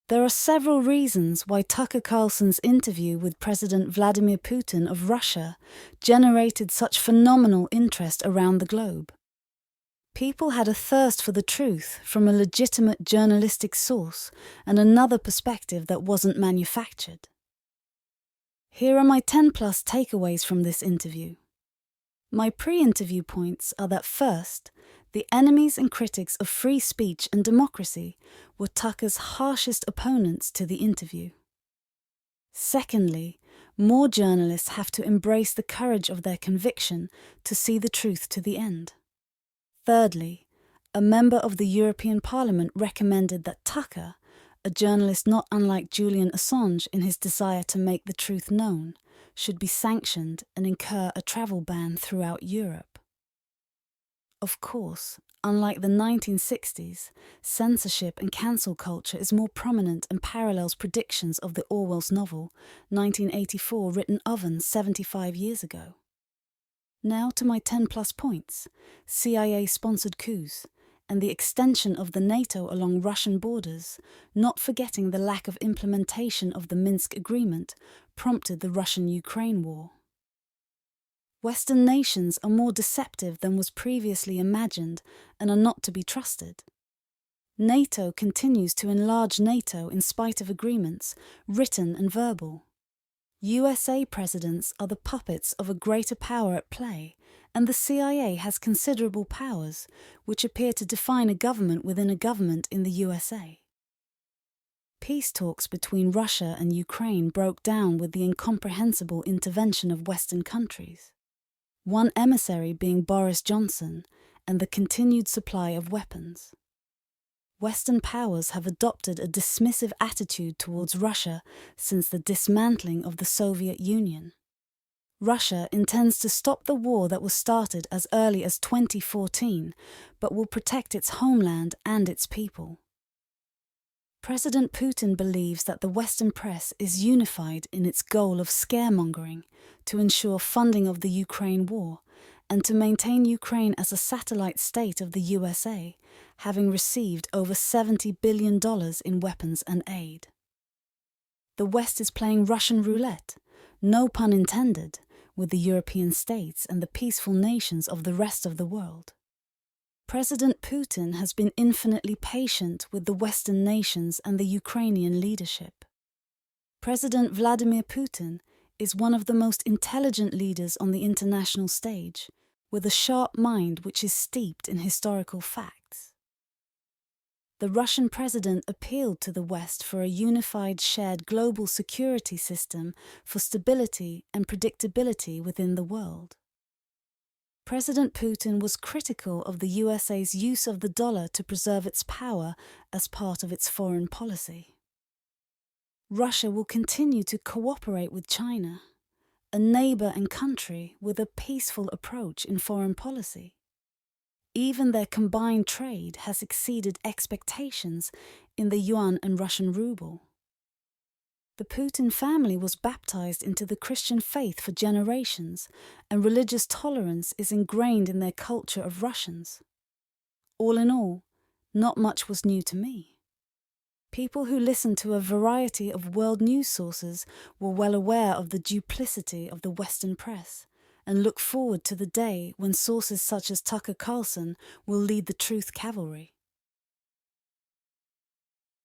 There are several reasons why Tucker Carlson's interview with President Vladimir Putin of Russia generated such phenomenal interest around the globe. People had a thirst for the truth from a legitimate journalistic source and another perspective that wasn't manufactured. Here are my 10+ takeaways from this interview. My pre-interview points are that first, the enemies and critics of free speech and democracy were Tucker's harshest opponents to the interview. Secondly, more journalists have to embrace the courage of their conviction to see the truth to the end. Thirdly, a member of the European Parliament recommended that Tucker, a journalist not unlike Julian Assange in his desire to make the truth known, should be sanctioned and incur a travel ban throughout Europe. Of course, unlike the 1960s, censorship and cancel culture is more prominent and parallels predictions of the Orwell's novel, 1984, written 75 years ago. Now to my 10+ points: CIA-sponsored coups, and the extension of the NATO along Russian borders, not forgetting the lack of implementation of the Minsk Agreement, prompted the Russian-Ukraine war. Western nations are more deceptive than was previously imagined and are not to be trusted. NATO continues to enlarge NATO in spite of agreements, written and verbal. USA presidents are the puppets of a greater power at play, and the CIA has considerable powers, which appear to define a government within a government in the USA. Peace talks between Russia and Ukraine broke down with the incomprehensible intervention of Western countries, one emissary being Boris Johnson, and the continued supply of weapons. Western powers have adopted a dismissive attitude towards Russia since the dismantling of the Soviet Union. Russia intends to stop the war that was started as early as 2014, but will protect its homeland and its people. President Putin believes that the Western press is unified in its goal of scaremongering to ensure funding of the Ukraine war and to maintain Ukraine as a satellite state of the USA, having received over $70 billion in weapons and aid. The West is playing Russian roulette, no pun intended, with the European states and the peaceful nations of the rest of the world. President Putin has been infinitely patient with the Western nations and the Ukrainian leadership. President Vladimir Putin is one of the most intelligent leaders on the international stage, with a sharp mind which is steeped in historical facts. The Russian president appealed to the West for a unified shared global security system for stability and predictability within the world. President Putin was critical of the USA's use of the dollar to preserve its power as part of its foreign policy. Russia will continue to cooperate with China, a neighbor and country with a peaceful approach in foreign policy. Even their combined trade has exceeded expectations in the yuan and Russian ruble. The Putin family was baptized into the Christian faith for generations, and religious tolerance is ingrained in their culture of Russians. All in all, not much was new to me. People who listened to a variety of world news sources were well aware of the duplicity of the Western press, and look forward to the day when sources such as Tucker Carlson will lead the truth cavalry.